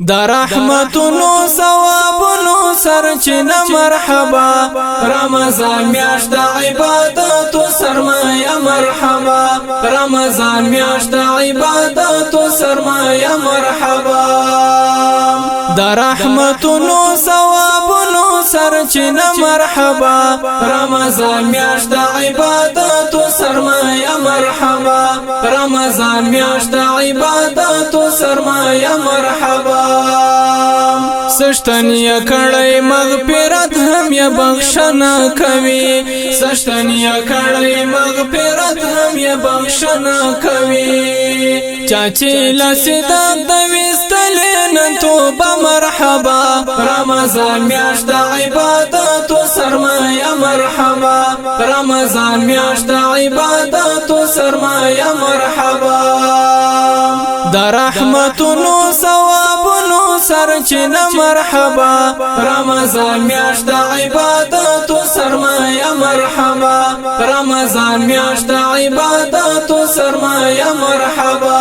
دا رحمتونو ثوابونو سرچینه مرحبا رمضان میاشت د عبادتو سرمایه مرحبا رمضان میاشت د عبادتو سرمایه مرحبا دا رحمتونو ثوابونو سرچینه مرحبا رمضان میاشت د عبادتو سرمایه مرحبا رمضان میاشت د عبادتو سرمایه مرحبا سشتن یا کړی مغفرت هم یا بخښنه کوي سشتن یا کړی مغفرت هم یا بخښنه کوي چاچی لسیدات د وستل نن توبه مرحبا رمضان میاشت د عبادتو سرمایه مرحبا رمضان میاشت د عبادتو سرمایه مرحبا دا رحمتونو ثوابونو سرچینه مرحبا رمضان میاشت د عبادتو سرمایه مرحبا رمضان میاشت د عبادتو سرمایه مرحبا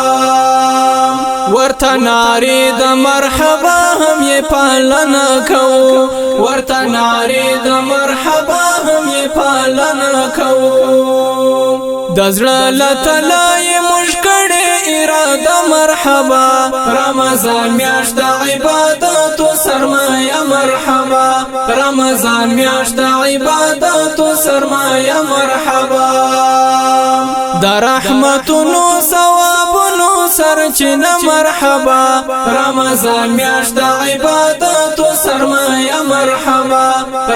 ورته ناری د مرحبا هم یې پالنه کوو ورته ناری د مرحبا هم یې پالنه کوو د زړه له تله یې موږ کړې اراده مرحبا رمضان میاشت د عبادتو سرمایه مرحبا رمضان میاشت د عبادتو سرمایه مرحبا دا رحمتونو ثوابونو سرچینه مرحبا رمضان میاشت د عبادتو سرمایه مرحبا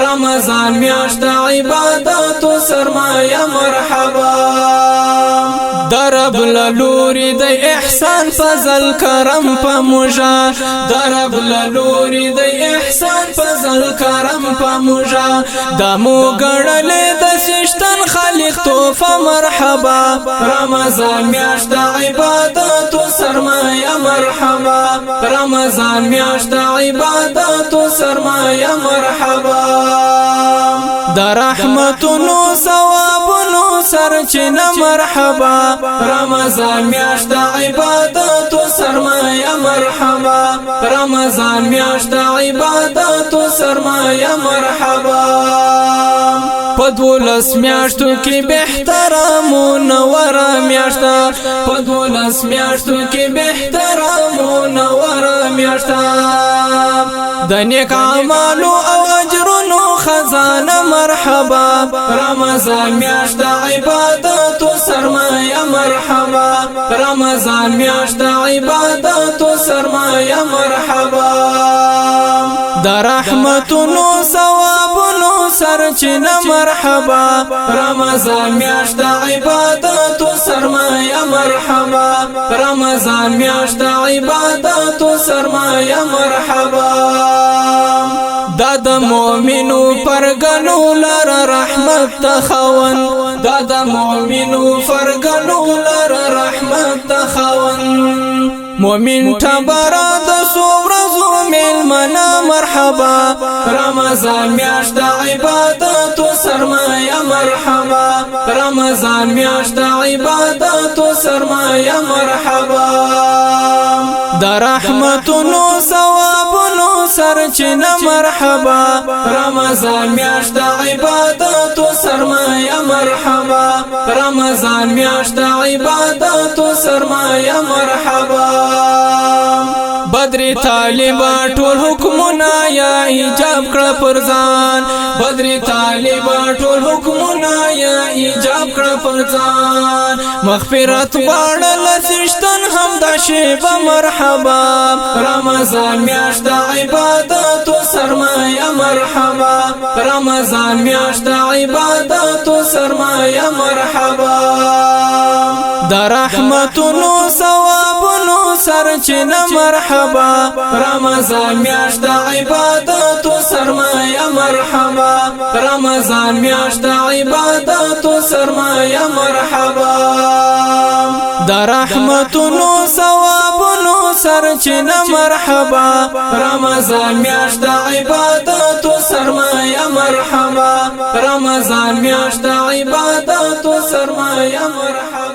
رمضان میاشت د عبادتو سرمایه مرحبا درب للوری د احسان فضل کرم په موجا درب للوری د احسان فضل کرم په موجا دمو ګړلې د سشتن خالق توفه مرحبا رمضان میاشت د عبادتو سرمایه مرحبا رمضان میاشت د عبادتو سرمایه مرحبا دا رحمتونو ثوابونو سرچینه مرحبا رمضان میاشت د عبادتو سرمایه مرحبا رمضان میاشت د عبادتو سرمایه مرحبا په دولس میاشتو کې بهترامونه ور میاشتا په دولس میاشتو کې بهترامونه ور میاشتا د نیک اعمالو او اجرونو خزانه مرحبا رمضان میاشت د عبادتو سرمایه مرحبا رمضان میاشت د عبادتو سرمایه مرحبا دا رحمتونو ثوابونو سرچینه مرحبا رمضان میاشت د عبادتو سرمایه مرحبا رمضان میاشت د عبادتو سرمایه مرحبا دا د مؤمنو پرګنو لر رحمت تخون دا د مؤمنو پرګنو لر رحمت تخون مؤمن تبارا د سورزو ملمنا مرحبا رمضان میاشت د عبادتو سرمایه مرحبا رمضان میاشت د عبادتو سرمایه مرحبا دا رحمتونو ثوابونو سرچینه مرحبا رمضان میاشت د عبادتو سرمایه مرحبا رمضان میاشت د عبادتو سرمایه مرحبا بدر طالبا ټول حکمونه یا ایجاب کړه پرځان بدر طالبا ټول حکمونه یا ایجاب کړه پرځان مغفرت غواړل سشتن هم د شیبه مرحبا رمضان میاشت د عبادتو سرمایه مرحبا رمضان میاشت د عبادتو سرمایه مرحبا دا رحمتونو ثوابونو سرچینه مرحبا رمضان میاشت د عبادتو سرمایه مرحبا رمضان میاشت د عبادتو سرمایه مرحبا دا رحمتونو ثوابونو سرچینه مرحبا رمضان میاشت د عبادتو سرمایه مرحبا رمضان میاشت د عبادتو سرمایه مرحبا